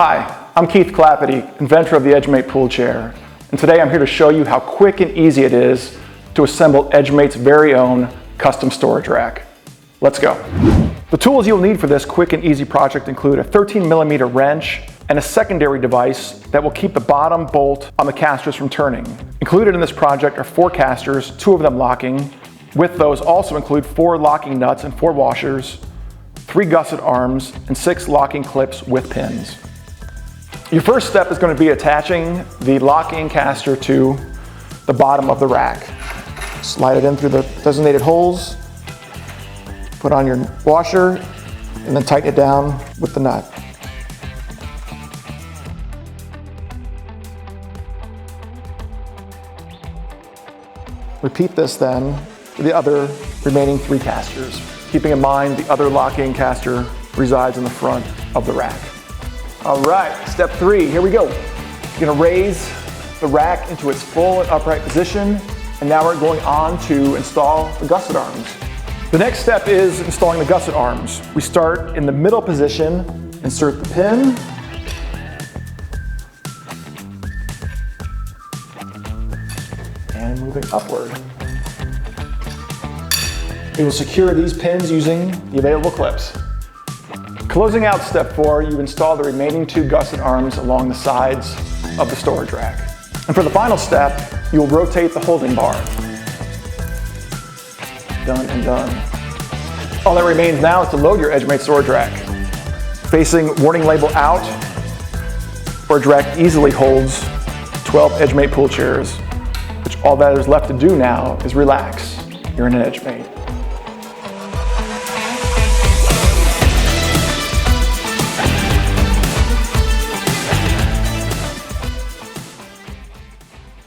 Hi, I'm Keith Clappity, inventor of the EdgeMate Pool Chair, and today I'm here to show you how quick and easy it is to assemble EdgeMate's very own custom storage rack. Let's go. The tools you'll need for this quick and easy project include a 13mm wrench and a secondary device that will keep the bottom bolt on the casters from turning. Included in this project are 4 casters, 2 of them locking. With those also include 4 locking nuts and 4 washers, 3 gusset arms, and 6 locking clips with pins. Your first step is going to be attaching the locking caster to the bottom of the rack. Slide it in through the designated holes, put on your washer, and then tighten it down with the nut. Repeat this then for the other remaining 3 casters, keeping in mind the other locking caster resides in the front of the rack. All right, step 3, here we go. You're gonna raise the rack into its full and upright position, and now we're going on to install the gusset arms. The next step is installing the gusset arms. We start in the middle position, insert the pin, and moving upward. We will secure these pins using the available clips. Closing out step 4, you install the remaining 2 gusset arms along the sides of the storage rack. And for the final step, you will rotate the holding bar. Done and done. All that remains now is to load your EdgeMate storage rack. Facing warning label out, storage rack easily holds 12 EdgeMate pool chairs, which all that is left to do now is relax. You're in an EdgeMate.